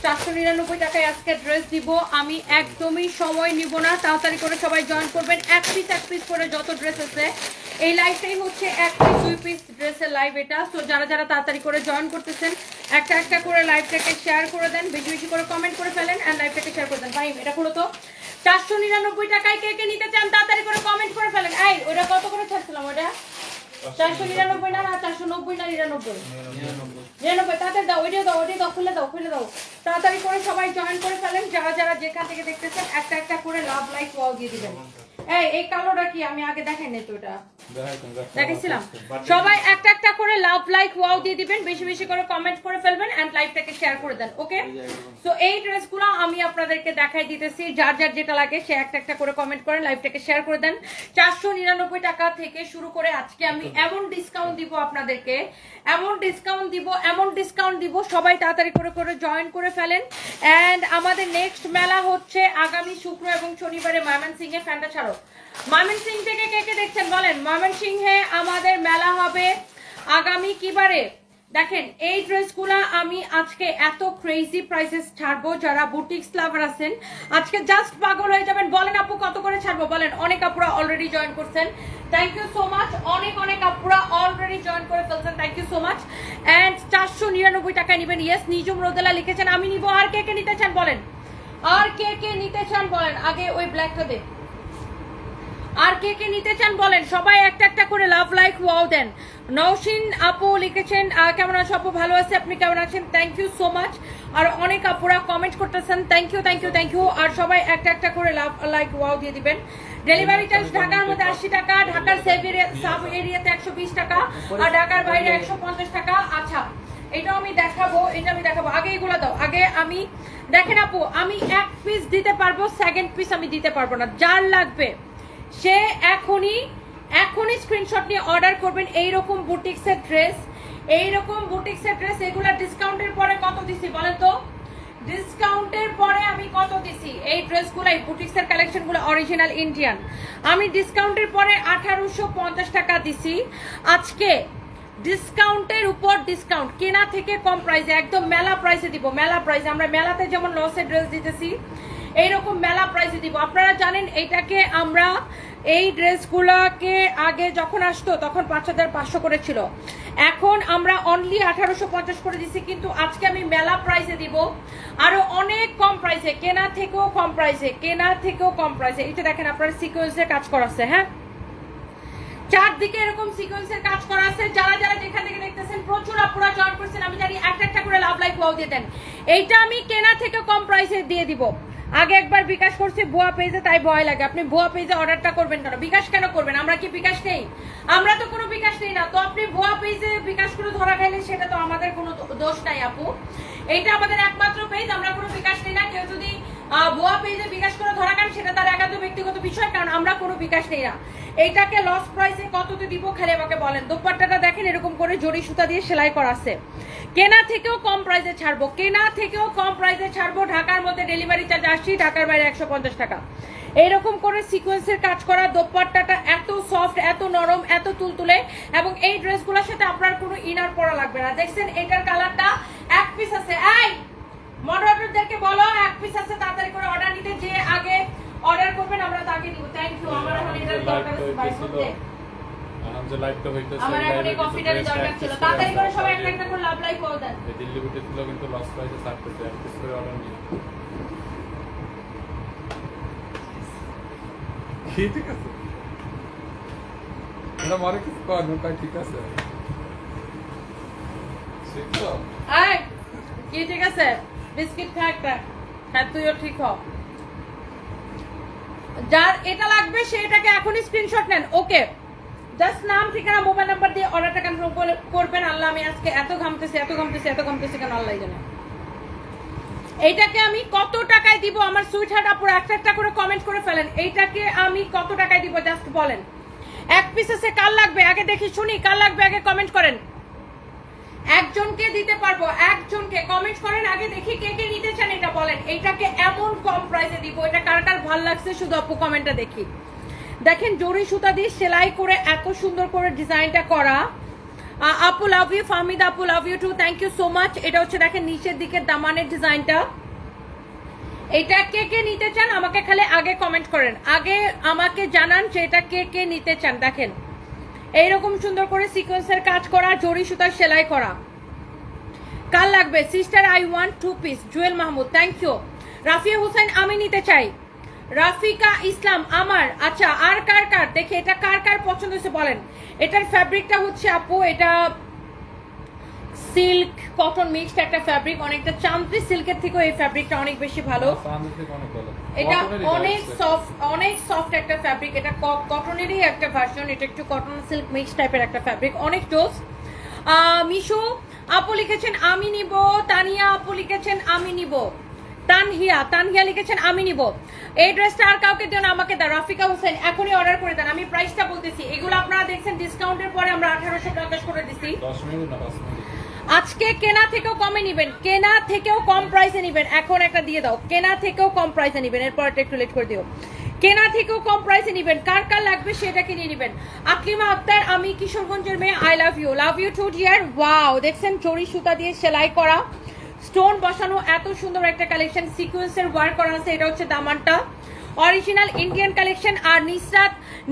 499 টাকায় আজকে ড্রেস দিব আমি, একদমই সময় নিব না, তাড়াতাড়ি করে সবাই জয়েন করবেন। এক পিস করে যত ড্রেস আছে এই লাইভটাই হচ্ছে 1 পিস 2 পিস ড্রেসের লাইভ এটা। সো যারা যারা তাড়াতাড়ি করে জয়েন করতেছেন একটা একটা করে লাইভটাকে শেয়ার করে দেন, বেশি বেশি করে কমেন্ট করে ফেলেন এন্ড লাইভটাকে শেয়ার করে দেন। ভাই এটা হলো তো 499 টাকায় কে কে নিতে চান তাড়াতাড়ি করে কমেন্ট করে ফেলেন। এই ওটা কত করে ছাড়ছিলাম ওটা? 499 না 490 না 99? তাড়াতাড়ি দাও, ওইটা দাও, ওইটা দাও, খুলে দাও। তাড়াতাড়ি করে সবাই জয়েন করে ফেলেন। যারা যারা যেখান থেকে দেখতেছেন একটা একটা করে লাভ লাইক ওয়াও দিয়ে দিবেন। এই কালোটা কি আমি আগে দেখাই নাই তো? এটা দেখাইছিলাম। সবাই একটা একটা করে লাভ লাইক ওয়াও দিয়ে দিবেন, বেশি বেশি করে কমেন্ট করে ফেলবেন এন্ড লাইভটাকে শেয়ার করে দেন। ওকে, সো এই ড্রেসগুলো আমি আপনাদেরকে দেখাই দিতেছি। যার যার যেটা লাগে সে একটা একটা করে কমেন্ট করেন, লাইভটাকে শেয়ার করে দেন। 499 টাকা থেকে শুরু করে আজকে আমি এমন ডিসকাউন্ট দিব আপনাদেরকে, এমন ডিসকাউন্ট দিব, সবাই তাড়াতাড়ি করে জয়েন করে ফেলেন। এন্ড আমাদের নেক্সট মেলা হচ্ছে আগামী শুক্র এবং শনিবারে ময়মনসিংহে। ফ্যানটা ছাড়ো। ময়মনসিংহ থেকে কে কে দেখছেন বলেন? ময়মনসিংহে আমাদের মেলা হবে আগামী কি বারে? দেখেন এই ড্রেসগুলা আমি আজকে এত ক্রেজি প্রাইসেস ছাড়বো, যারা বুটিক্স লাভার আছেন আজকে জাস্ট পাগল হয়ে যাবেন। বলেন আপু কত করে ছাড়বো বলেন? অনেক আপুরা অলরেডি জয়েন করছেন, থ্যাংক ইউ সো মাচ। অনেক আপুরা অলরেডি জয়েন করে ফেলছেন, thank you so much. And 499 টাকা নেবেন। ইয়েস, নিজুম রোদেলা লিখেছেন আমি নিব। আর কে কে নিতে চান বলেন? আর কে কে নিতে চান বলেন? আগে ওই ব্ল্যাকটা দে। আর কে কে নিতে চান বলেন? সবাই একটা একটা করে লাভ লাইক ওয়াও দেন। নওশিন আপু লিখেছেন কেমন আছো আপু? ভালো আছে, আপনি কেমন আছেন? Thank you so much. আর অনেক আপুরা কমেন্ট করতেছেন, থ্যাংক ইউ। আর সবাই একটা একটা করে লাভ লাইক ওয়াও দিয়ে দিবেন। ডেলিভারি চার্জ ঢাকার মধ্যে 80 টাকা, ঢাকার সাব এরিয়াতে 120 টাকা, আর ঢাকার বাইরে 150 টাকা। আচ্ছা, এটা আমি দেখাবো। আগে এগুলো দাও। আগে আমি দেখেন আপু, আমি 1 পিস দিতে পারবো, সেকেন্ড পিস আমি দিতে পারবো না। যার লাগবে সে এখনই স্ক্রিনশট নিয়ে অর্ডার করবেন। এইরকম বুটিক্সের ড্রেস, এগুলা ডিসকাউন্টের পরে কত দিছি বলেন তো? ডিসকাউন্টের পরে আমি কত দিছি? এই ড্রেসগুলো, এই বুটিক্সের কালেকশনগুলো অরিজিনাল ইন্ডিয়ান, আমি ডিসকাউন্টের পরে 1850 টাকা দিছি। আজকে ডিসকাউন্টের উপর ডিসকাউন্ট, কেনা থেকে কম প্রাইসে, একদম মেলা প্রাইসে দিব। মেলা প্রাইসে, আমরা মেলাতে যেমন লসের ড্রেস দিতেছি এইরকম মেলা প্রাইসে দিব। আপনারা জানেন এইটাকে আমরা, এই ড্রেসগুলোকে আগে যখন আসতো তখন 5500 করে ছিল, এখন আমরা অনলি 1850 করে দিছি। কিন্তু আজকে আমি মেলা প্রাইসে দিব, আরো অনেক কম প্রাইসে, কেনা থেকেও কম প্রাইসে। এটা দেখেন আপনার সিকোয়েন্সের কাজ করা আছে। হ্যাঁ, চারদিকে এরকম সিকোয়েন্সের কাজ করা আছে। যারা যারা যেখান থেকে দেখতেছেন প্রচুর আপুরা জয়েন করছেন, আমি জানি একটা একটা করে লাভ লাইক ওয়াও দিয়ে দেন। এইটা আমি কেনা থেকে কম প্রাইসে দিয়ে দিব। আগে একবার বিকাশ করছি ভুয়া পেজে, তাই ভয় লাগে। আপনি ভুয়া পেজে অর্ডারটা করবেন কেন? বিকাশ কেন করবেন? আমরা কি বিকাশ নেই? আমরা তো কোনো বিকাশ নেই না। তো আপনি ভুয়া পেজে বিকাশ করে ধরা খাইলে সেটা তো আমাদের কোনো দোষ নাই আপু। এইটা আমাদের একমাত্র পেজ, আমরা কোনো বিকাশ নেই না। কেউ যদি ভুয়া পেজে বিকাশ করে ধরা খান সেটা তার একান্ত ব্যক্তিগত বিষয়, কারণ আমরা কোনো বিকাশ নেই না। এইটাকে লস প্রাইসে কততে দিব খালি আমাকে বলেন। দোপাট্টাটা দেখেন এরকম করে জরি সুতা দিয়ে সেলাই করা আছে। কেনা থেকেও কম প্রাইসে ছাড়বো, ঢাকার মধ্যে ডেলিভারি চার্জ 80, ঢাকার বাইরে 150 টাকা। এইরকম করে সিকোয়েন্সের কাজ করা দোপাট্টাটা এত সফট, এত নরম, এত তুলতুলে, এবং এই ড্রেসগুলোর সাথে আপনার কোনো ইনার পরা লাগবে না। দেখছেন এটার কালারটা 1 পিস আছে। এই মডারেটরদেরকে বলো 1 পিস আছে, তাড়াতাড়ি করে অর্ডার নিতে, যে আগে অর্ডার করবেন আমরা তাকে দিব। Thank you. আমার এখন এটার দরকার আছে ভাই বলতে, যে লাইভটা হইতেছে, আমার এখন এই কফিটার দরকার ছিল। তাড়াতাড়ি করে সবাই একটা একটা করে লাভ লাইক করে দেন। এই দিল্লি বুটে ছিল কিন্তু লস প্রাইসে সার্ভ করতে আর কিছু করে অর্ডার নিয়ে ঠিক আছে। এটা মারে কিছু কর না, ঠিক আছে শিখছো? এই কি ঠিক আছে? বিস্কিট খা একটা, তুইও ঠিক হ। যার এটা লাগবে সে এটাকে এখনই স্ক্রিনশট নেন। ওকে, জাস্ট নাম, ঠিকানা, মোবাইল নাম্বার দিয়ে অর্ডারটা কনফার্ম করবেন। আল্লাহ, আমি আজকে এত ঘামতেছি কেন আল্লাহ জানে। এইটাকে আমি কত টাকায় দিব আমার সুইট হার্ট আপুরা? একটা একটা করে কমেন্ট করে ফেলেন। এইটাকে আমি কত টাকায় দিব জাস্ট বলেন। 1 পিস আছে, কার লাগবে আগে দেখি শুনি, কার লাগবে আগে কমেন্ট করেন। একজনকে দিতে পারবো, একজনকে কমেন্ট করেন আগে দেখি কে কে নিতে চান এটা বলেন। এইটাকে এমন কম প্রাইসে দিব, এটা কার কার ভালো লাগছে শুধু আপু কমেন্টটা দেখি। দেখেন জরি সুতা দিয়ে সেলাই করে এত সুন্দর করে ডিজাইনটা করা, আপু লাভ ইউ, ফাহমিদা আপু love you too, thank you so much. এটা হচ্ছে দেখেন নিচের দিকে দামানের ডিজাইনটা। এটা কে কে নিতে চান আমাকে খালি আগে কমেন্ট করেন, আগে আমাকে জানান যে এটা কে কে নিতে চান। দেখেন এইরকম সুন্দর করে সিকোয়েন্সের কাজ করা, জরি সুতার সেলাই করা। কার লাগবে sister? I want 2 piece. Jewel Mahmud thank you. Rafia Hossain আমি নিতে চাই। রাফিকা ইসলাম আমার। আচ্ছা আর কার কার দেখে এটা কার কার পছন্দ হয়েছে বলেন। এটার ফ্যাব্রিকটা হচ্ছে আপু এটা সিল্ক কটন মিক্সড একটা ফ্যাব্রিক, অনেকটা চান্দ্রি সিল্কের থেকেও এই ফ্যাব্রিকটা অনেক বেশি ভালো। এটা অনেক সফট একটা ফ্যাব্রিক, এটা কটনেরই একটা ভার্সন, এটা একটু কটন সিল্ক মিক্স টাইপের একটা ফ্যাব্রিক, অনেক জোস। মিশু আপু লিখেছেন আমি নিব, তানিয়া আপু লিখেছেন আমি নিব, তানহিয়া লিখেছেন আমি নিব। এই ড্রেসটা আর কাউকে দিও না, আমাকে দাও। রাফিকা হোসেন এখনই অর্ডার করে দেন, আমি প্রাইসটা বলতেছি। এগুলো আপনারা দেখছেন ডিসকাউন্টের পরে আমরা 1850 করে দিছি। আজকে কেনা থেকেও কমে নিবেন, কেনা থেকেও কম প্রাইসে নিবেন। এখন একটা দিয়ে দাও, কেনা থেকেও কম প্রাইসে নিবেন, এরপর একটু লেট করে দিও। কেনা থেকেও কম প্রাইসে নিবেন, কার কার লাগবে সেটা কিনে নিবেন। আকলিমা আক্তার আমি কিশোরগঞ্জের মেয়ে, I love you too dear. Wow দেখছেন জরি সুতা দিয়ে সেলাই করা, স্টোন বসানো, এত সুন্দর একটা কালেকশন, সিকোয়েন্সের ওয়ার্ক করা আছে। এটা হচ্ছে দামানটা, অরিজিনাল ইন্ডিয়ান কালেকশন। আর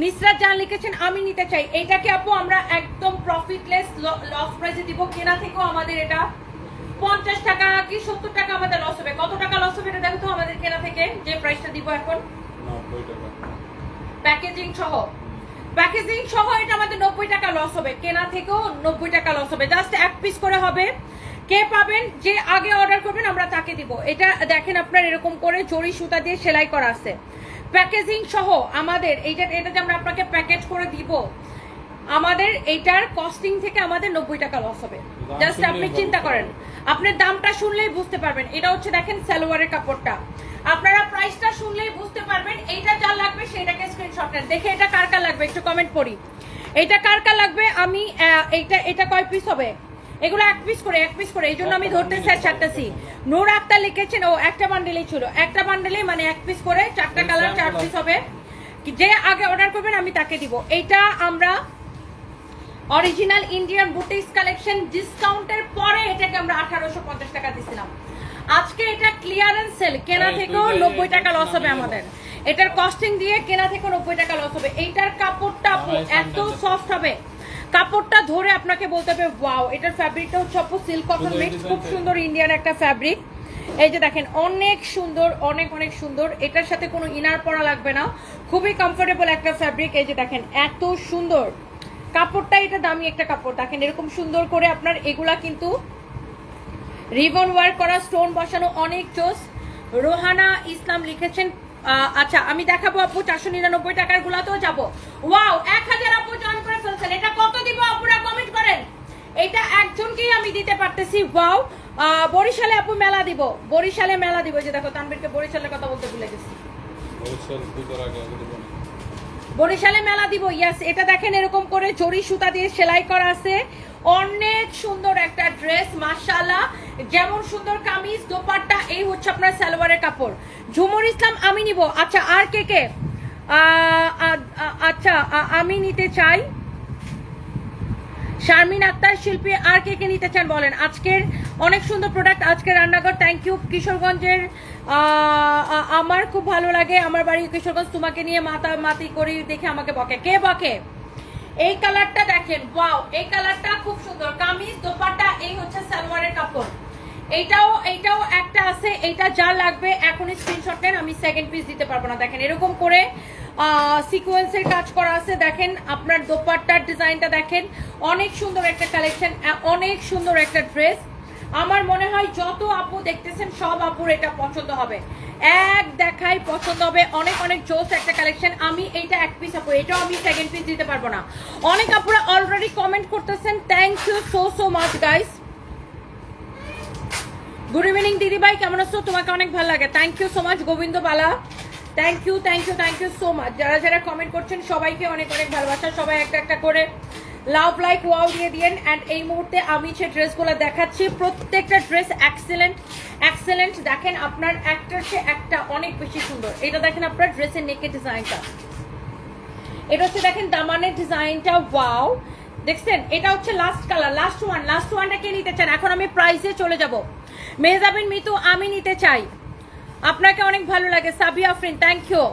নিসরাত জান লিখেছেন আমি নিতে চাই। এইটাকে আপু আমরা একদম প্রফিটলেস লস প্রাইসে দিব, কেনা থেকেও আমাদের এটা 50 টাকা কি 70 টাকা আমাদের লস হবে। কত টাকা লস হবে এটা দেখো তো আমাদের কেনা থেকে যে প্রাইসটা দিব এখন 90 টাকা প্যাকেজিং সহ এটা আমাদের 90 টাকা লস হবে, কেনা থেকেও 90 টাকা লস হবে। জাস্ট এক পিস করে হবে, কে পাবেন যে আগে অর্ডার করবেন আমরা তাকে দিব। এটা দেখেন আপনার এরকম করে জরি সুতা দিয়ে সেলাই করা আছে, প্যাকেজিং সহ আমাদের এটা যে আমরা আপনাকে প্যাকেজ করে দিব, আমাদের এইটার কস্টিং থেকে আমাদের 90 টাকা লস হবে। জাস্ট আপনি চিন্তা করেন, আপনার দামটা শুনলেই বুঝতে পারবেন। এটা হচ্ছে দেখেন সালোয়ারের কাপড়টা, আপনারা প্রাইসটা শুনলেই বুঝতে পারবেন। এইটা যার লাগবে সেটাকে স্ক্রিনশট নেন। দেখে এটা কার কার লাগবে একটু কমেন্ট করি, এটা কার কার লাগবে। আমি এটা কয় পিস হবে? এগুলো এক পিস করে, এই জন্য আমি ধরতে স্যার ছাড়তেছি। নূর আক্তার লিখেছেন ও একটা বান্ডেলেই ছিল, একটা বান্ডেলে মানে এক পিস করে 4টা কালার 4 পিস হবে। যে আগে অর্ডার করবেন আমি তাকে দিব। এইটা আমরা অরিজিনাল ইন্ডিয়ান বুটিক্স কালেকশন, ডিসকাউন্টের পরে এটাকে আমরা 1850 টাকা দিছিলাম। আজকে এটা ক্লিয়ারেন্স সেল, কেনা থেকেও 90 টাকা লস হবে আমাদের। এটার কস্টিং দিয়ে কেনা থেকে 90 টাকা লস হবে। এইটার কাপড়টা এত সফট হবে, কাপড়টা ধরে আপনাকে বলতে হবে ওয়াও। এটার ফ্যাব্রিকটা হচ্ছে আপু সিল্ক কটন মিক্স, খুব সুন্দর ইন্ডিয়ান একটা ফ্যাব্রিক। এই যে দেখেন অনেক সুন্দর, অনেক সুন্দর। এটার সাথে কোনো ইনার পরা লাগবে না, খুবই কমফোর্টেবল একটা ফ্যাব্রিক। এই যে দেখেন এত সুন্দর কাপড়টা, এটা দামি একটা কাপড়। দেখেন এরকম সুন্দর করে আপনার এগুলা কিন্তু রিবন ওয়ার্ক করা, স্টোন বসানো, অনেক চোস। রোহানা ইসলাম লিখেছেন। আচ্ছা আমি দেখাবো আপু 499 টাকার গুলাতেও যাবো। ওয়াও 1000 আপু জয়েন করে ফেলছেন। এটা কত দিব আপুরা কমেন্ট করেন, এটা একজনকেই আমি দিতে পারতেছি। ওয়াও বরিশালে আপু মেলা দিব, বরিশালে মেলা দিব। যে দেখো তানবীরকে বরিশালের কথা বলতে ভুলে গেছি, বরিশালে মেলা দিব। ইয়াস এটা দেখেন এরকম করে জরি সুতা দিয়ে সেলাই করা আছে, অনেক সুন্দর একটা ড্রেস মাশাআল্লাহ। যেমন সুন্দর কামিজ, দোপাট্টা, এই হচ্ছে আপনার সালোয়ারের কাপড়। ঝুমুর ইসলাম আমি নিব। আচ্ছা আর কে আচ্ছা আমি নিতে চাই। শারমিন আক্তার শিল্পী আর কে নিতে চান বলেন। আজকের অনেক সুন্দর প্রোডাক্ট, আজকের রান্নাঘর। থ্যাংক ইউ কিশোরগঞ্জের। আমার খুব ভালো লাগে, আমার বাড়ি কিশোরগঞ্জ। তোমাকে নিয়ে মাতামাতি করি দেখে আমাকে বকে, কে বকে? এই কালারটা দেখেন, ওয়াও এই কালারটা খুব সুন্দর। কামিজ, দোপাট্টা, এই হচ্ছে সালোয়ারের কাপড়। এইটাও একটা আছে, এইটা যা লাগবে এখনই স্ক্রিনশট নেন, আমি সেকেন্ড পিস দিতে পারবো না। দেখেন এরকম করে সিকোয়েন্সের কাজ করা আছে। দেখেন আপনার দোপাট্টার ডিজাইনটা দেখেন, অনেক সুন্দর একটা কালেকশন, অনেক সুন্দর একটা ড্রেস। আমার মনে হয় যত আপু দেখতেছেন সব আপুর এটা পছন্দ হবে, এক দেখাই পছন্দ হবে। অনেক জোস একটা কালেকশন। আমি এইটা এক পিস আপু, এটাও আমি সেকেন্ড পিস দিতে পারবো না। অনেক আপুরা অলরেডি কমেন্ট করতেছেন, thank you so much guys. Good evening দিদি ভাই, কেমন আছো? তোমাকে অনেক ভালো লাগে, thank you so much. Gobinda Bala thank you so much. যারা কমেন্ট করছেন সবাইকে অনেক ভালোবাসা। সবাই একটা করে লাভ লাইক ওয়াও দিয়ে দিয়েন। অ্যান্ড এই মুহূর্তে আমি যে ড্রেসগুলো দেখাচ্ছি প্রত্যেকটা ড্রেস এক্সেলেন্ট। দেখেন আপনার একটার চেয়ে একটা অনেক বেশি সুন্দর। এটা দেখেন আপনার ড্রেসের নেকের ডিজাইনটা, এটা হচ্ছে দেখেন দামানের ডিজাইনটা, ওয়াও দেখছেন, এটা হচ্ছে লাস্ট কালার, লাস্ট ওয়ানটা কে নিতে চান? এখন আমি প্রাইসে চলে যাব। মেহজাবিন মিতু, আমি নিতে চাই, আপনাকে অনেক ভালো লাগে। Sabia Afrin, thank you.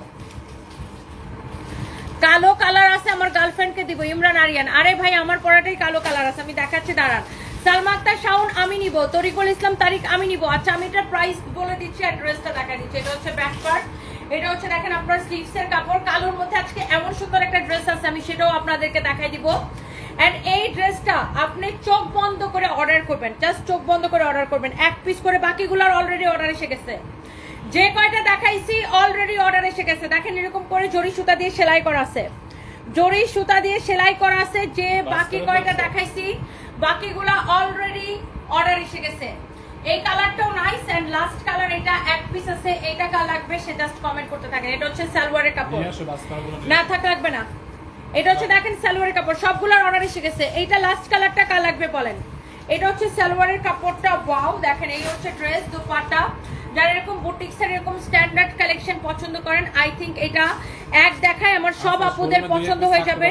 কালো কালার আছে, আমার গার্লফ্রেন্ডকে দিব। ইমরান আরিয়ান, আরে ভাই আমার পরাটাই কালো কালার আছে, আমি দেখাচ্ছি দাঁড়ান। সালমা আক্তার শাওন, আমি নিব। তরিকুল ইসলাম তারিক, আমি নিব। আচ্ছা আমি এটার প্রাইস বলে দিচ্ছি, অ্যাড্রেসটা দেখা দিচ্ছি। এটা হচ্ছে ব্যাক পার্ট, এটা হচ্ছে দেখেন আপনার স্লিভস এর কাপড়। কালোর মধ্যে আজকে এমন সুন্দর একটা ড্রেস আছে, আমি সেটাও আপনাদেরকে দেখাই দিব। এন্ড এই ড্রেসটা আপনি চোখ বন্ধ করে অর্ডার করবেন, জাস্ট চোখ বন্ধ করে অর্ডার করবেন, এক পিস করে। বাকিগুলোর অলরেডি অর্ডার এসে গেছে, যে কয়টা দেখাইছি অলরেডি অর্ডার এসে গেছে। দেখেন এরকম করে জরি সুতা দিয়ে সেলাই করা আছে, জরি সুতা দিয়ে সেলাই করা আছে। যে বাকি কয়টা দেখাইছি বাকিগুলা অলরেডি অর্ডার এসে গেছে। এই কালারটাও নাইস এন্ড লাস্ট কালার, এটা এক পিস আছে। এইটা কার লাগবে সে জাস্ট কমেন্ট করতে থাকেন। এটা হচ্ছে সালোয়ারের কাপড়, না থাক লাগবে না। এটা হচ্ছে দেখেন সালোয়ারের কাপড়, সবগুলোর অর্ডার এসে গেছে। এইটা লাস্ট কালারটা কার লাগবে বলেন? এটা হচ্ছে সালোয়ারের কাপড়টা, ওয়াও দেখেন। এই হচ্ছে ড্রেস, দোপাট্টা। যারা এরকম বুটিক্সের এরকম স্ট্যান্ডার্ড কালেকশন পছন্দ করেন, আই থিংক এটা এক দেখায় আমার সব আপুদের পছন্দ হয়ে যাবে।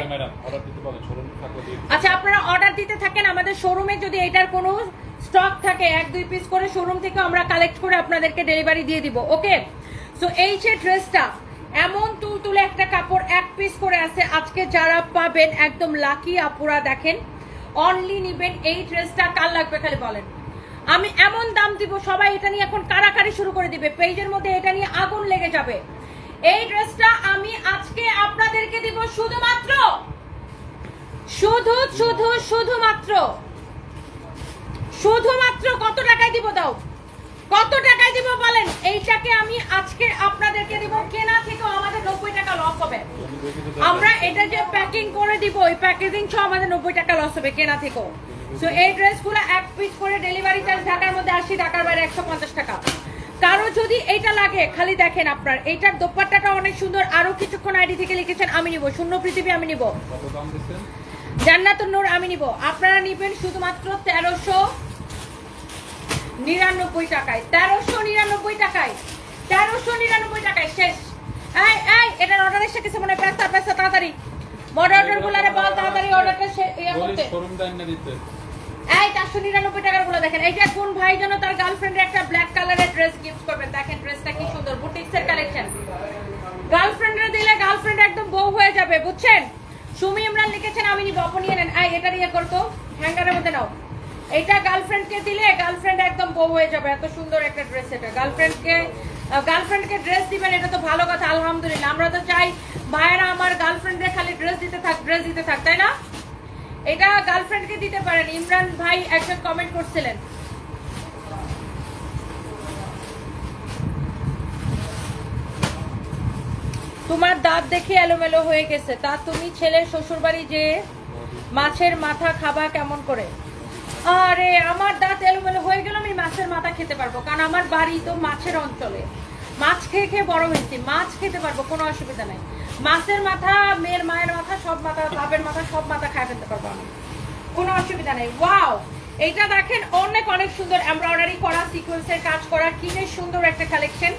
আচ্ছা আপনারা অর্ডার দিতে থাকেন, আমাদের শোরুমে যদি এটার কোনো স্টক থাকে 1-2 পিস করে শোরুম থেকে আমরা কালেক্ট করে আপনাদেরকে ডেলিভারি দিয়ে দিব। ওকে, সো এই যে ড্রেসটা এমন তুলতুলে একটা কাপড়, এক পিস করে আছে। আজকে যারা পাবেন একদম লাকি আপুরা, দেখেন অনলি নিবেন এই ড্রেসটা। কার লাগবে খালি বলেন, আমি এমন দাম দিব সবাই এটা নিয়ে এখন কারাকারি শুরু করে দিবে, পেজের মধ্যে এটা নিয়ে আগুন লেগে যাবে। এই ড্রেসটা আমি আজকে আপনাদেরকে দিব শুধুমাত্র শুধুমাত্র কত টাকায় দিব? দাও, কত টাকায় দিব বলেন? এইটাকে আমি আজকে আপনাদেরকে দিব, কেনা থেকেও আমাদের 90 টাকা লস হবে। আমরা এটা যে প্যাকিং করে দিব, ওই প্যাকেজিং সহ আমাদের 90 টাকা লস হবে কেনা থেকেও। সো এই ড্রেসগুলো এক পিস করে ডেলিভারি চার্জ ঢাকার মধ্যে 80, ঢাকার বাইরে 150 টাকা। কারো যদি এইটা লাগে খালি দেখেন, আপনার এইটার দোপাট্টাটা অনেক সুন্দর। আরো কিছুক্ষণ আইডি থেকে লিখেছেন আমি নিব, শূন্য পৃথিবী আমি নিব, জান্নাতুন নূর আমি নিব। আপনারা নিবেন শুধুমাত্র 1399 টাকায়, 1399 টাকায়, 1399 টাকায় শেষ। এই এই এটার অর্ডার এসে গেছে মনে হয়, পেছা তাড়াতাড়ি অর্ডার গুলারে বল, তাড়াতাড়ি অর্ডারটা করতে। শোরুম দান না দিতে। এই 499 টাকার গুলো দেখেন। এইটা কোন ভাই যেন তার গার্লফ্রেন্ডের একটা ব্ল্যাক কালারের ড্রেস গিফট করবেন। দেখেন ড্রেসটা কি সুন্দর, বুটিক্স এর কালেকশন। গার্লফ্রেন্ডে দিলে গার্লফ্রেন্ড একদম বউ হয়ে যাবে, বুঝছেন? সুমি ইমরান লিখেছেন আমি নিব, আপনি নিয়ে নেন। এই এটা নিয়ে করতো হ্যাঙ্গারের মধ্যে নাও। এইটা গার্লফ্রেন্ডকে দিলে গার্লফ্রেন্ড একদম বউ হয়ে যাবে, এত সুন্দর একটা ড্রেস। এটা গার্লফ্রেন্ডকে ড্রেস দিবেন, এটা তো ভালো কথা, আলহামদুলিল্লাহ। আমরা তো চাই ভাইয়েরা আমার গার্লফ্রেন্ডে খালি ড্রেস দিতে থাক, তাই না? এটা গার্লফ্রেন্ডকে দিতে পারেন। ইমরান ভাই একজন কমেন্ট করছিলেন। তোমার দাঁত দেখে এলোমেলো হয়ে গেছে, তা তুমি ছেলের শ্বশুরবাড়ি যে মাছের মাথা খাবা কেমন করে? আরে আমার দাঁত এলোমেলো হয়ে গেল, আমি মাছের মাথা খেতে পারবো, কারণ আমার বাড়ি তো মাছের অঞ্চলে। মাছ খেয়ে খেয়ে বড় হয়েছি, মাছ খেতে পারবো, কোনো অসুবিধা নাই। মাছের মাথা, মেয়ের মায়ের মাথা, সব মাথা, বাপের মাথা, সব মাথা খাই ফেলতে পারবো আমি, কোনো অসুবিধা নেই। ওয়াও, এইটা দেখেন অনেক সুন্দর এমব্রয়ডারি করা, সিকোয়েন্সের কাজ করা, কিনে সুন্দর একটা কালেকশন।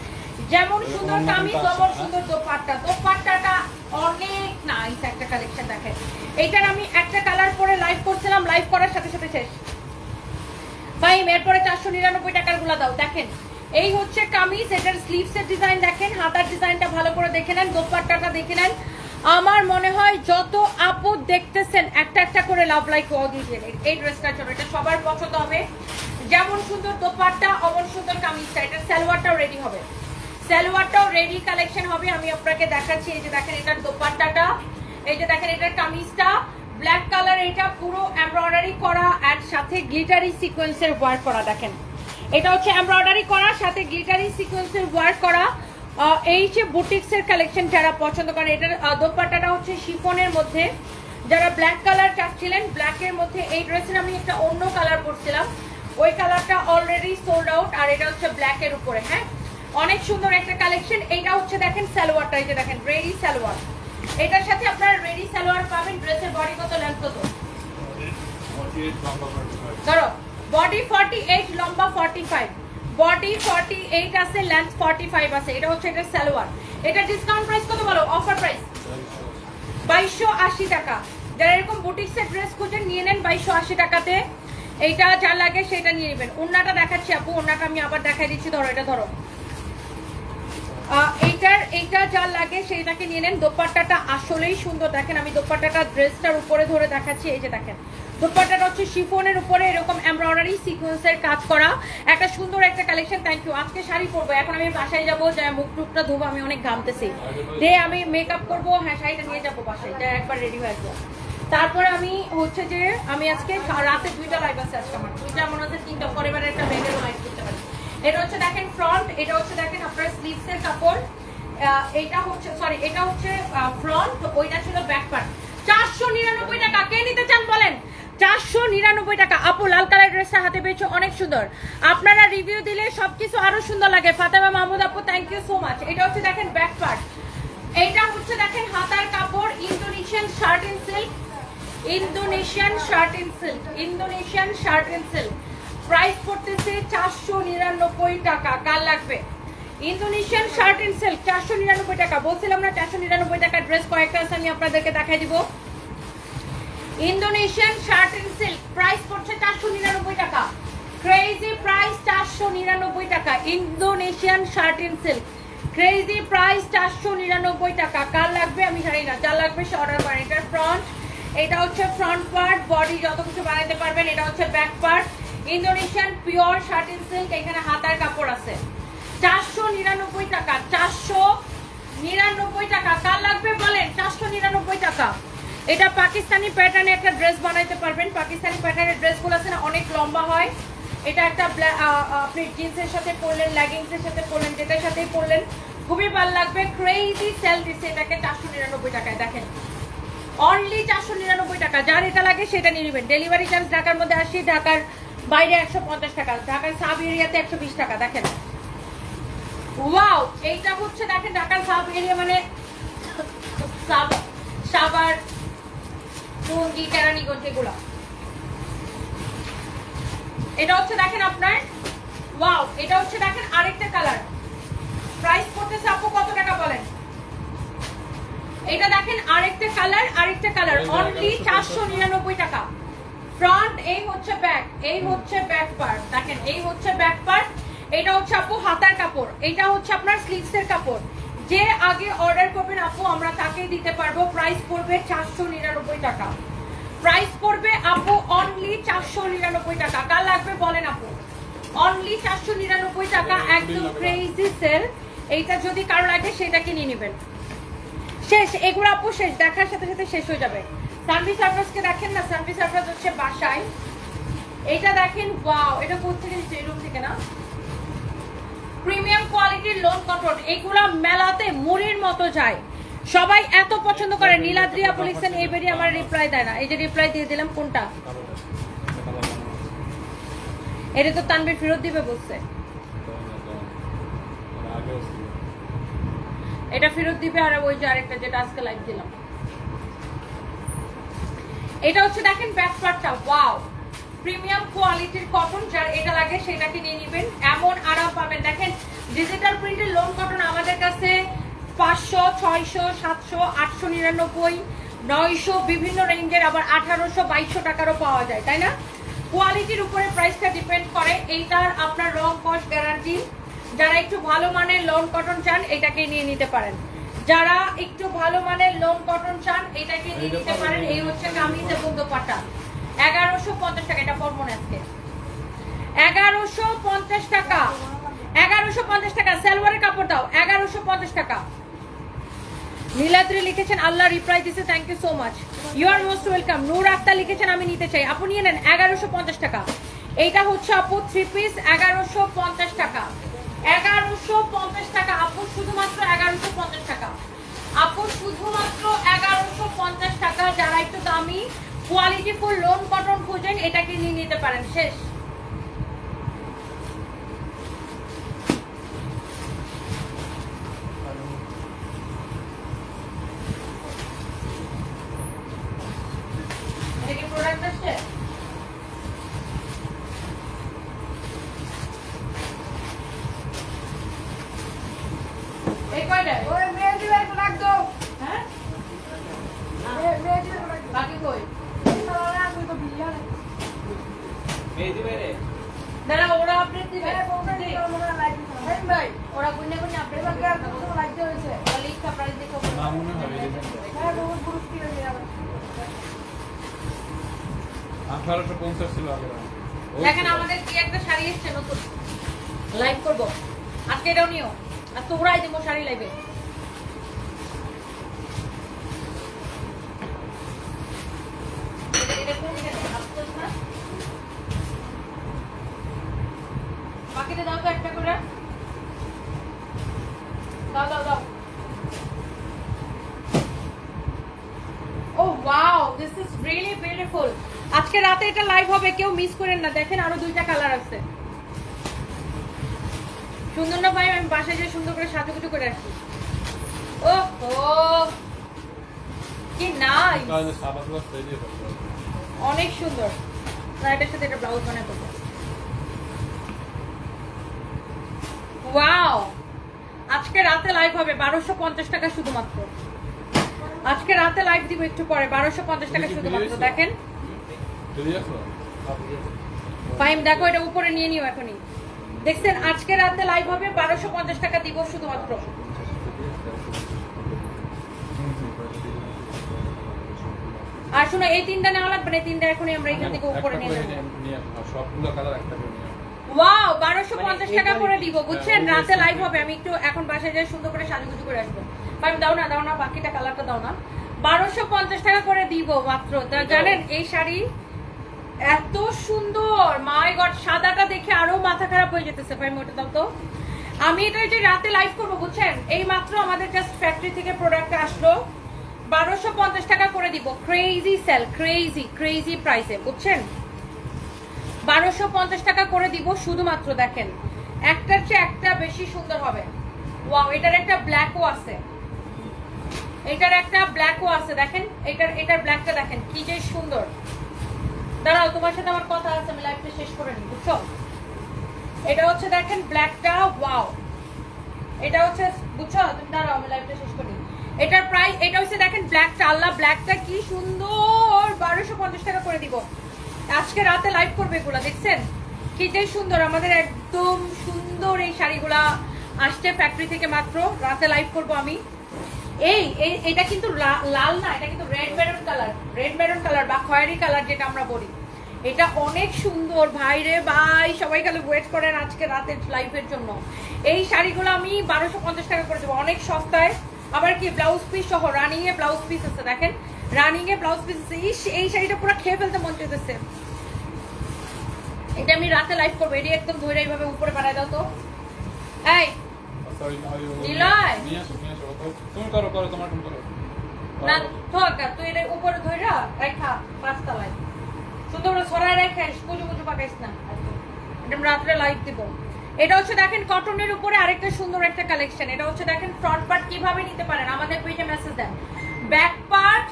যেমন সুন্দর কামিজ, তেমন সুন্দর দোপাট্টাটা অনেক নাইস একটা কালেকশন। দেখেন এইটার আমি একটা কালার পরে লাইভ করছিলাম, লাইভ করার সাথে সাথে শেষ। ভাই এরপরে 499 টাকার গুলা দাও। দেখেন এই হচ্ছে কামিজ, এটার স্লিভস এর ডিজাইন দেখেন, হাতার ডিজাইনটা ভালো করে দেখে নেন, দোপাট্টাটা দেখে নেন। আমার মনে হয় যত আপু দেখতেছেন একটা একটা করে লাভ লাইক ওয়াও দিয়েছেন এই ড্রেসটার জন্য, এটা সবার পছন্দ হবে। যেমন সুন্দর দোপাট্টা, অমন সুন্দর কামিজটা। এটার সালোয়ারটাও রেডি হবে, সালোয়ারটাও রেডি কালেকশন হবে। আমি আপনাকে দেখাচ্ছি, এই যে দেখেন এটার দোপাট্টাটা, এই যে দেখেন এটার কামিজটা ব্ল্যাক কালার, এটা পুরো এমব্রয়ডারি করা আর সাথে গ্লিটারি সিকোয়েন্সের ওয়ার্ক করা। দেখেন এটা হচ্ছে এমব্রয়ডারি করা, সাথে গ্লিটারি সিকোয়েন্সের ওয়ার্ক করা। এই যে বুটিক্স এর কালেকশন যারা পছন্দ করেন, এটার দোপাট্টাটা হচ্ছে শিফনের মধ্যে। যারা ব্ল্যাক কালার চাচ্ছিলেন, ব্ল্যাকের মধ্যে এই ড্রেসের আমি একটা অন্য কালার পরছিলাম, ওই কালারটা অলরেডি সোল্ড আউট, আর এটা হচ্ছে ব্ল্যাকের উপরে। হ্যাঁ, অনেক সুন্দর একটা কালেকশন। এইটা হচ্ছে দেখেন সালোয়ারটা, এই যে দেখেন রেডি সালোয়ার। এটার সাথে আপনারা রেডি সালোয়ার পাবেন। ড্রেসের বডি কত, লেন্থ কত? ধরো বডি 48, লম্বা 45, বডি 48 আছে, লেন্থ 45 আছে। এটা হচ্ছে এটা সালোয়ার। এটা ডিসকাউন্ট প্রাইস কত বলো? অফার প্রাইস 2280 টাকা। যারা এরকম বুটিক্সের ড্রেস খুঁজেন নিয়ে নেন 2280 টাকাতে। এইটা যা লাগে সেটা নিয়ে নেবেন। ওন্নাটা দেখাচ্ছি আপু, ওন্নাটা আমি আবার দেখাই দিচ্ছি, ধরো এটা ধরো। এইটা যা লাগে সেইটাকে নিয়ে নেন। দোপাট্টাটা আসলেই সুন্দর, দেখেন আমি দোপাট্টাটা ড্রেসটার উপরে ধরে দেখাচ্ছি। এই যে দেখেন দোপাট্টাটা হচ্ছে শিফনের উপরে এরকম এমব্রয়ডারি সিকোয়েন্সের কাজ করা, একটা সুন্দর একটা কালেকশন। Thank you. আজকে শাড়ি পরবো, এখন আমি বাসায় যাবো, যা মুখ টুকটা ধোবো, আমি অনেক ঘামতেছি, দিয়ে আমি মেকআপ করবো। হ্যাঁ শাড়িটা নিয়ে যাবো বাসায়, যা একবার রেডি হয়ে আসবো। তারপরে আমি হচ্ছে যে আমি আজকে রাতে 2টা লাইভ আছে, আজকে আমার 2টা মনে হচ্ছে 3টা পরিবারের একটা ব্যাগের লাইভ করতে পারি। এটা হচ্ছে দেখেন ফ্রন্ট, এটা হচ্ছে দেখেন আপনার স্লিভসের কাপড়, এটা হচ্ছে সরি এটা হচ্ছে ফ্রন্ট, ওইটা ছিল ব্যাক পার্ট। 499 টাকা, কে নিতে চান বলেন? 499 টাকা। আপু লাল কালার ড্রেসটা হাতে পেয়েছো, অনেক সুন্দর। আপনারা রিভিউ দিলে সবকিছু আরো সুন্দর লাগে। ফাতেমা মাহমুদ আপু থ্যাংক ইউ সো মাচ। এটা হচ্ছে দেখেন ব্যাক পার্ট, এইটা হচ্ছে দেখেন হাতার কাপড়, Indonesian shirt and silk, Indonesian shirt and silk, Indonesian shirt and silk. Price পড়তেছে 499 টাকা। কার লাগবে? ইন্দোনেশিয়ান শার্ট এন্ড সিল্ক 499 টাকা। বলছিলাম না 499 টাকা ড্রেস কয়েকটা আছে, আমি আপনাদেরকে দেখাই দিব। Indonesian shirt and silk price পড়ছে 499 টাকা। ক্রেজি প্রাইস 499 টাকা। Indonesian shirt and silk crazy price 499 টাকা। কার লাগবে আমি জানি না, যার লাগবে সে অর্ডার করেন। এটার ফ্রন্ট, এটা হচ্ছে ফ্রন্ট পার্ট, বডি যত কিছু বানাতে পারবেন। এটা হচ্ছে back part, Indonesian pure shirt and silk, এখানে হাতার কাপড় আছে। 499 টাকা, 499 টাকা। কার লাগবে বলেন? 499 টাকা। এটা পাকিস্তানি প্যাটার্নে একটা ড্রেস বানাইতে পারবেন। পাকিস্তানি প্যাটার্নের ড্রেসগুলো আছে না, অনেক লম্বা হয়। এটা একটা আপনি জিন্সের সাথে পরলেন, লেগিংসের সাথে পরলেন, যেটার সাথেই পরলেন খুবই ভালো লাগবে। ক্রেজি সেল দিচ্ছে এটাকে 499 টাকায়। দেখেন অনলি 499 টাকা। যার এটা লাগে সেটা নিয়ে নেবেন। ডেলিভারি চার্জ ঢাকার মধ্যে 80, ঢাকার বাইরে 150 টাকা, ঢাকার সাব এরিয়াতে 120 টাকা। দেখেন ওয়াও, এইটা হচ্ছে দেখেন ঢাকার সাব এরিয়া মানে সাভার, টঙ্গী, কেরানীগঞ্জ এগুলা। এটা হচ্ছে দেখেন আপনার ওয়াও, এটা হচ্ছে দেখেন আরেকটা কালার। প্রাইস পড়তেছে আপু কত টাকা বলেন? এটা দেখেন আরেকটা কালার, আরেকটা কালার অনলি 499 টাকা। ফ্রন্ট, এই হচ্ছে ব্যাক, এই হচ্ছে ব্যাক পার্ট। দেখেন এই হচ্ছে ব্যাক পার্ট, এটা হচ্ছে আপু হাতার কাপড়, এটা হচ্ছে আপনার স্লিভসের কাপড়। যে আগে অর্ডার করবেন আপু আমরা তাকেই দিতে পারবো। প্রাইস পড়বে 499 টাকা। প্রাইস পড়বে আপু অনলি 499 টাকা। কার লাগবে বলেন আপু? অনলি 499 টাকা, একদম ক্রেজি সেল। এইটা যদি কারো লাগে সেটাকে নিয়ে নেবেন। শেষ, এগুলো আপু শেষ, দেখার সাথে সাথে শেষ হয়ে যাবে। সানভি সারপ্রাইজকে দেখেন না, সানভি সারপ্রাইজ হচ্ছে বাসায়। এটা দেখেন ওয়াও, এটা কোথা থেকে নিচ্ছে? এই রুম থেকে না? প্রিমিয়াম কোয়ালিটির লোন কটন, এগুলা মেলাতে মুড়ির মতো যায়, সবাই এত পছন্দ করে। নীলাদ্রিয়া বলেছেন এই বেরি আমার রিপ্লাই দেয় না, এই যে রিপ্লাই দিয়ে দিলাম। কোনটা? এটা তো তানভীর ফেরত দিবে বলছে, এটা ফেরত দিবে। আর ওই যে আরেকটা যেটা আজকে লাইভ দিলাম, এটা হচ্ছে দেখেন ব্যাক পার্টটা ওয়াও, প্রিমিয়াম কোয়ালিটির কটন। যার এটা লাগে সেটাকে নিয়ে নেবেন, এমন আরাম পাবেন। দেখেন ডিজিটাল প্রিন্টের লোন কটন আমাদের কাছে 500, 600, 700, 899, 900 বিভিন্ন রেঞ্জের, আবার 1800, 2200 টাকারও পাওয়া যায়, তাই না? কোয়ালিটির উপরে প্রাইসটা ডিপেন্ড করে। এইটার আপনার রং কস গ্যারান্টি। যারা একটু ভালো মানের লোন কটন চান এটাকে নিয়ে নিতে পারেন। যারা একটু ভালো মানের লোন কটন চান এটাকে নিয়ে নিতে পারেন। এই হচ্ছে কামিজ এবং দোপাট্টা 1150 টাকা। এটা পরবো না আজকে, 1150 টাকা, 1150 টাকা। সালোয়ারের কাপড় দাও 1150 টাকা। নীলাদ্রি লিখেছেন আল্লাহ রিপ্লাই দিছে, thank you so much, you are most welcome. Noor Akter লিখেছেন আমি নিতে চাই, আপু নিয়ে নেন 1150 টাকা। এইটা হচ্ছে আপু 3 পিস 1150 টাকা, 1150 টাকা আপু, শুধুমাত্র 1150 টাকা আপু, শুধুমাত্র 1150 টাকা। যারা একটু দামি কোয়ালিটি ফুল লোন কটন খুঁজেন এটাকে নিয়ে নিতে পারেন। শেষ। এটা কি প্রোডাক্ট আসছে? এই কয়টা? ওই মেহেদি ভাই প্রোডাক্ট দাও। হ্যাঁ? বাকি কই? দাঁড়া ওরা আপডেট দিবে ভাই ওরা গুনে গুনে আপডেট দিবে ওরা লিখা প্রাইস দেখো না মনে হয় এই ডিজাইনটা 1850 ছিল আগে। দেখেন আমাদের কি একটা শাড়ি এসেছে নতুন লাইভ করব আজকে এটাও নিও আর তোমরাই দেবো শাড়ি লাইভে এটা কোন দিকে আপলোড না বাকিটা দাও তো একটা করে দাও দাও দাও ও wow this is really beautiful আজকে রাতে এটা লাইভ হবে কেউ মিস করেন না দেখেন আরো দুইটা কালার আছে সুন্দর না ভাই আমি বাসায় যেয়ে সুন্দর করে সাজুগুজু করে আসি ও কি নাইস তাহলে সাদা প্লাস রেডি হবে। অনেক সুন্দর না এটার সাথে এটা ব্লাউজ বানাতে হবে ওয়াও আজকে রাতে লাইভ হবে 1250 টাকা শুধুমাত্র আজকে রাতে লাইভ দিব একটু পরে 1250 টাকা শুধুমাত্র দেখেন রেডি আছো? ফাইম দেখো এটা উপরে নিয়ে নিও এখনই দেখছেন আজকে রাতে লাইভ হবে 1250 টাকা দিব শুধুমাত্র আর শুনো এই তিনটা নেওয়া লাগবে না এই তিনটা এখনই আমরা এখান থেকে উপরে নিয়ে নেব সবগুলো কালার একটা করে নিয়ে ওয়াও 1250 টাকা করে দিব বুঝছেন রাতে লাইভ হবে আমি একটু এখন বাসায় যাই সুন্দর করে সাজুগুজু করে আসবো ফাইম দাও না বাকিটা কালারটা দাও না 1250 টাকা করে দিব মাত্র জানেন এই শাড়ি এত সুন্দর মাই গড সাদাটা দেখে আরো মাথা খারাপ হয়ে যেতেছে ভাই মোটা দাও তো আমি এটা যে রাতে লাইভ করব বুঝছেন এই মাত্র আমাদের জাস্ট ফ্যাক্টরি থেকে প্রোডাক্ট আসলো 1250 টাকা করে দিব ক্রেজি সেল ক্রেজি প্রাইসে বুঝছেন 1250 টাকা করে দিব শুধুমাত্র দেখেন একটার চেয়ে একটা বেশি সুন্দর হবে ওয়াও এটার একটা ব্ল্যাকও আছে দেখেন এটার ব্ল্যাকটা দেখেন কি যে সুন্দর দাঁড়াও তোমার সাথে আমার কথা আছে আমি লাইভটা শেষ করে নিই বুঝছো এটা হচ্ছে দেখেন ব্ল্যাকটা ওয়াও এটা হচ্ছে বুঝছো তুমি দাঁড়াও আমি লাইভটা শেষ করি এটার প্রাইস এটা হচ্ছে দেখেন ব্ল্যাকটা আল্লাহ ব্ল্যাকটা কি সুন্দর 1250 টাকা করে দিব আজকে রাতে লাইভ করবে এগুলা দেখছেন কি যে সুন্দর আমাদের একদম সুন্দর এই শাড়িগুলা আসছে ফ্যাক্টরি থেকে মাত্র রাতে লাইভ করব আমি এটা কিন্তু লাল না এটা কিন্তু রেড মেরুন কালার বা খয়েরি কালার যেটা আমরা বলি এটা অনেক সুন্দর ভাই রে ভাই সবাই খালি ওয়েট করেন আজকে রাতের লাইভের জন্য এই শাড়িগুলো আমি 1250 টাকা করে দেবো অনেক সস্তায় আবার কি ব্লাউজ পিস সহ রানিং এ ব্লাউজ পিস আছে দেখেন রানিং এ ব্লাউজ পিস আছে এই শাড়িটা পুরো খেয়ে ফেলতে মন চাইতেছে এটা আমি রাতে লাইভ করবো এটি একদম ধরে এইভাবে উপরে বানাই দাও তো এই নিলয় তুমি করো তোমার তুমি করো না থাকা তুই এটা উপরে ধইরা রাখা পাঁচতলায় সুন্দর করে ছড়ায় রাখিস কুজু পাকাইস না এটা রাতে লাইভ দিব এটা হচ্ছে দেখেন কটনের উপরে আরেকটা সুন্দর একটা কালেকশন এটা হচ্ছে দেখেন ফ্রন্ট পার্ট কিভাবে নিতে পারেন আমাদের পেজে মেসেজ দেন ব্যাক পার্ট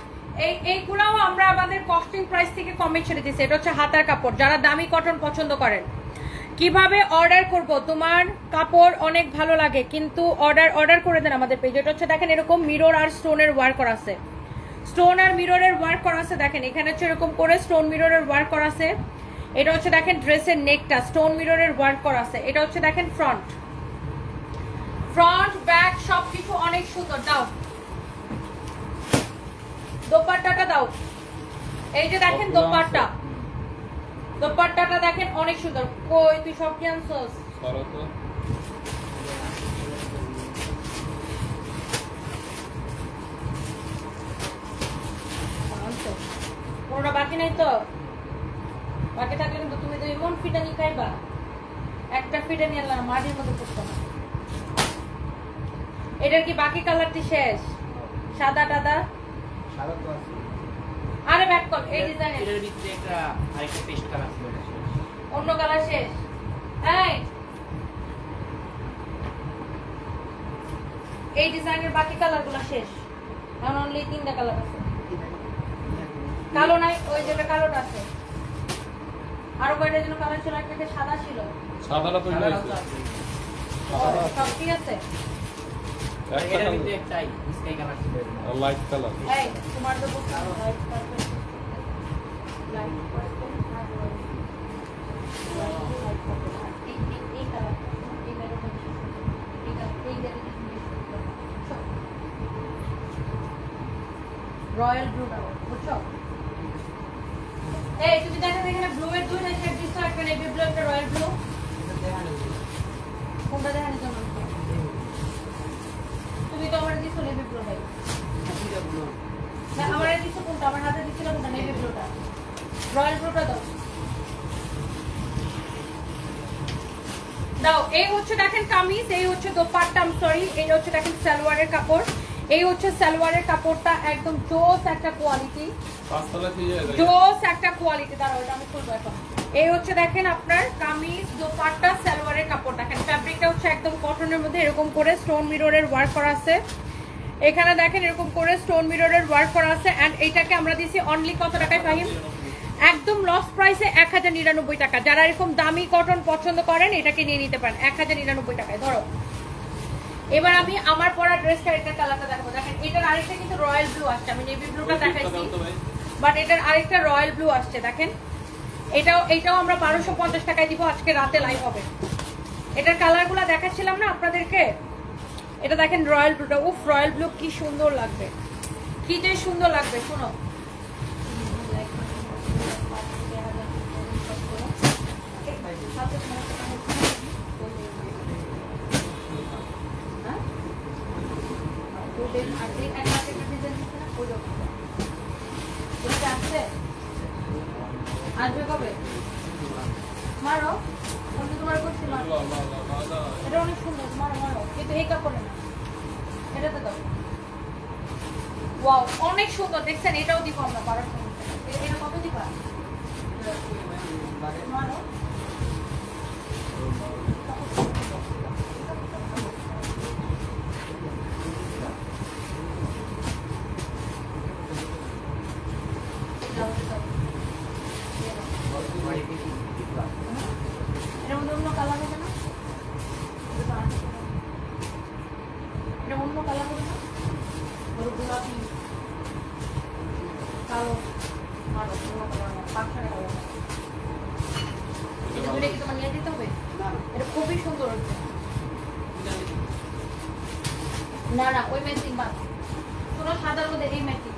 এইগুলাও আমরা আমাদের কস্টিং প্রাইস থেকে কমে ছেড়ে দিচ্ছি এটা হচ্ছে হাতার কাপড় যারা দামি কটন পছন্দ করেন কিভাবে অর্ডার করব তোমার কাপড় অনেক ভালো লাগে কিন্তু অর্ডার করে দেন আমাদের পেজে এটা হচ্ছে দেখেন এরকম মিরর আর স্টোনের ওয়ার্ক করা আছে স্টোন আর মিররের ওয়ার্ক করা আছে দেখেন এখানে হচ্ছে এরকম করে স্টোন মিররের ওয়ার্ক করা আছে এটা হচ্ছে দেখেন ড্রেসের নেকটা স্টোন মিররের ওয়ার্ক করা আছে এটা হচ্ছে দেখেন ফ্রন্ট ব্যাক সবকিছু অনেক সুন্দর দাও দোপাট্টাটা দাও এই যে দেখেন দোপাট্টাটা দেখেন অনেক সুন্দর কই তুই সব কি আনছস করো তো কোনটা বাকি নাই তো বাকি থাকলে কিন্তু তুমি তো এমন ফিটানি খাইবা একটা ফিটানি আনলাম মাটির মধ্যে পড়তো না এটার কি বাকি কালারটি শেষ সাদা টাদা সাদা তো আছে আরে ব্যাক কল এই ডিজাইনের এর ভিতরে একটা আরেকটা পেস্ট কালার ছিল অন্য কালার শেষ এই ডিজাইনের বাকি কালারগুলো শেষ এখন অনলি তিনটা কালার আছে কালো নাই ওই যেটা কালোটা আছে আর কয়টা যেন কালার ছিল একটা সাদা ছিল সাদাটা তো সব ঠিক আছে এর ভিতরে একটা স্কাই কালার ছিল লাইট কালার এই তোমার তো লাইট রয়্যাল ব্লু বুঝছো? এই তুমি দেখো এখানে ব্লু এর দুই একটা ডিস একটা নেভি ব্লু একটা রয়্যাল ব্লু। কোনটা দেখানো জন্য? তুমি তো আমার দিছো নেভি ব্লু ভাই। না আমার দিছো কোনটা? আমার হাতে দিছিল কোনটা? নেভি ব্লুটা। রয়্যাল ব্লুটা দাও। দাও। এই হচ্ছে দেখেন কামিজ, এই হচ্ছে দোপাট্টা, সরি এই হচ্ছে দেখেন সালোয়ারের কাপড়। এই হচ্ছে সালোয়ারের কাপড়টা একদম জোস একটা কোয়ালিটি, জোস একটা কোয়ালিটি। দাঁড়াও এটা আমি খুলবো এখন। এই হচ্ছে দেখেন আপনার কামিজ দোপাট্টা সালোয়ারের কাপড়। দেখেন ফ্যাব্রিকটা হচ্ছে একদম কটনের মধ্যে এরকম করে স্টোন মিররের ওয়ার্ক করা আছে। এখানে দেখেন এরকম করে স্টোন মিররের ওয়ার্ক করা আছে। এন্ড এইটাকে আমরা দিছি অনলি কত টাকায় পাইম? একদম লস প্রাইসে 1099 টাকা। যারা এরকম দামি কটন পছন্দ করেন এটাকে নিয়ে নিতে পারেন 1099 টাকায়। ধরো এবার আমি আমার পরা ড্রেসটা এটার কালারটা দেখাবো। দেখেন এটার আরেকটা কিন্তু রয়্যাল ব্লু আসছে, আমি নেভি ব্লুটা দেখাইছি বাট এটার আরেকটা রয়্যাল ব্লু আসছে। দেখেন এটাও আমরা 1250 টাকায় দিব, আজকে রাতে লাইভ হবে। এটার কালারগুলো দেখাচ্ছিলাম না আপনাদেরকে, এটা দেখেন রয়্যাল ব্লুটা। উফ রয়্যাল ব্লু কি সুন্দর লাগবে, কি যে সুন্দর লাগবে। শোনো আসবে কবে? মারো তোমার করছি, মারো। এটা অনেক সুন্দর, মারো মারো, কিন্তু এই কাপড়ে না, এটাতে দাও। ওয়াও অনেক সুন্দর দেখছেন, এটাও দিব আমরা 1200 টাকা। এটা কত দিবা? মারো। এর মধ্যে অন্য কালার হবে না? এটা অন্য কালার হবে না? গোলাপি কালো মারো, অন্য কালার না, 500 টাকা হবে। এটা ধরে কি তোমার নিয়ে দিতে হবে? এটা খুবই সুন্দর হচ্ছে। না না ওই ম্যাচিং বাদ, পুরো সাদার মধ্যে এই ম্যাচিং,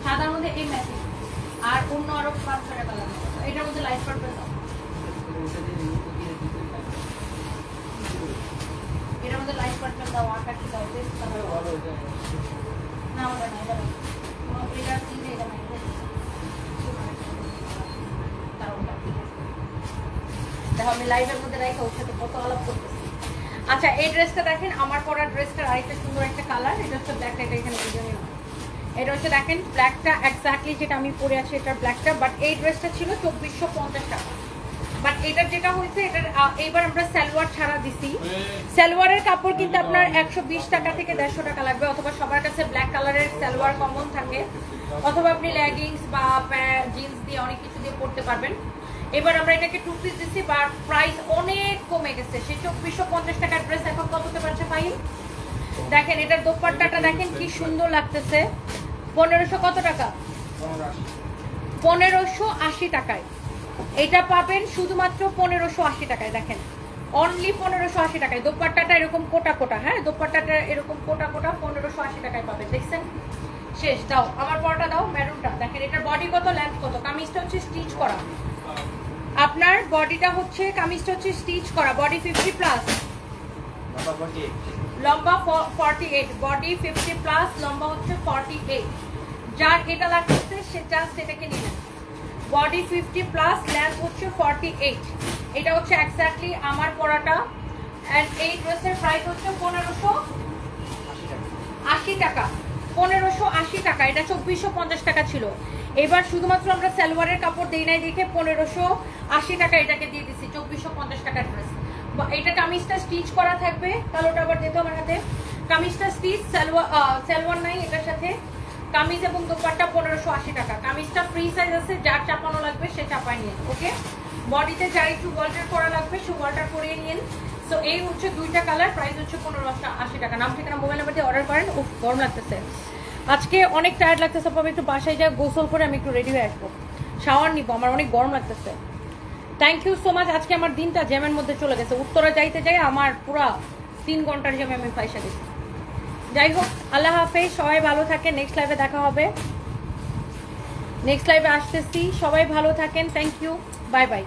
সাদার মধ্যে এই ম্যাচিং, আর অন্য আরো 500 টাকা লাগবে। এটার মধ্যে লাইট পারপেল দাও, এটার মধ্যে লাইট পারপেল দাও, আকাশি দাও, বেস্ট কালার না ওটা না, এটা কোনো এটা কিনে এটা না, দেখো আমি লাইভের মধ্যে রাখা ওর সাথে কত আলাপ করতেছি। আচ্ছা এই ড্রেসটা দেখেন, আমার পরা ড্রেসটার আরেকটা সুন্দর একটা কালার, এটা হচ্ছে ব্ল্যাক। এটা এখানে ভিডিও না, এটা হচ্ছে দেখেন ব্ল্যাকটা এক্স্যাক্টলি যেটা আমি পরে আছি এটার ব্ল্যাকটা। বাট এই ড্রেসটা ছিল 2450 টাকা। বাট এটার যেটা হয়েছে এটার এইবার আমরা সালোয়ার ছাড়া দিছি। সালোয়ারের কাপড় কিন্তু আপনার 120 টাকা থেকে 150 টাকা লাগবে, অথবা সবার কাছে ব্ল্যাক কালারের সালোয়ার কমন থাকে, অথবা আপনি লেগিংস বা জিন্স দিয়ে অনেক কিছু দিয়ে পরতে পারবেন। এবার আমরা এটাকে 2 পিস দিচ্ছি, বাট প্রাইস অনেক কমে গেছে। সেই 2450 টাকার ড্রেস এখন কততে পারছে ফাইন? দেখেন এটার দোপাট্টাটা দেখেন কি সুন্দর লাগতেছে। 1500 কত টাকা? 1580 টাকায় এটা পাবেন, শুধুমাত্র 1580 টাকায়। দেখেন অনলি 1580 টাকায়। দোপাট্টাটা এরকম কোটা কোটা, হ্যাঁ দোপাট্টাটা এরকম কোটা কোটা 1580 টাকায় পাবেন। দেখছেন শেষ। দাও আমার পরটা দাও, মেরুনটা। দেখেন এটার বডি কত, লেন্থ কত। কামিজটা হচ্ছে স্টিচ করা, আপনার বডিটা হচ্ছে, কামিজটা হচ্ছে স্টিচ করা। বডি 50 প্লাস, লম্বা 48, বডি 50 প্লাস, লম্বা হচ্ছে 48। যার এটা লাগছে সে জাস্ট এটাকে নিলেন। বডি 50 প্লাস, লেন্থ হচ্ছে 48। এটা হচ্ছে এক্স্যাক্টলি আমার পরাটা। এন্ড এই ড্রেসের প্রাইস হচ্ছে 1580 টাকা। 1580 টাকা। এটা 2450 টাকা ছিল। এবার শুধুমাত্র আমরা সালোয়ারের কাপড় দেই নাই দেখে 1580 টাকা এটাকে দিয়ে দিচ্ছি। 2450 টাকার ড্রেস। এটা কামিজটা স্টিচ করা থাকবে, কালোটা আবার দিতে আমার হাতে। কামিজটা স্টিচ, সালোয়ার নাই এটার সাথে। কামিজ এবং দোপাট্টা 1580 টাকা। কামিজটা ফ্রি সাইজ আছে, যার চাপানো লাগবে সে চাপায় নিন। ওকে, বডিতে যার একটু ওয়াল্টার করা লাগবে সে ওয়াল্টার করিয়ে নিন। সো এই হচ্ছে দুইটা কালার, প্রাইস হচ্ছে 1580 টাকা। নাম ঠিকানা মোবাইল নাম্বার দিয়ে অর্ডার করেন। উফ গরম লাগতেছে আজকে, অনেক টায়ার্ড লাগতেছে। পাবে একটু বাসায় যা গোসল করে আমি একটু রেডি হয়ে আসবো, শাওয়ার নিবো, আমার অনেক গরম লাগতেছে। Thank you so much. আজকে আমার দিনটা জ্যামের মধ্যে চলে গেছে, উত্তরে যাইতে যাই আমার পুরা 3 ঘন্টার জ্যামে আমি পয়সা গেছি। যাই হোক, আল্লাহ হাফেজ, সবাই ভালো থাকেন। নেক্সট লাইভে দেখা হবে, নেক্সট লাইভে আসতেছি। সবাই ভালো থাকেন, থ্যাংক ইউ, বাই বাই।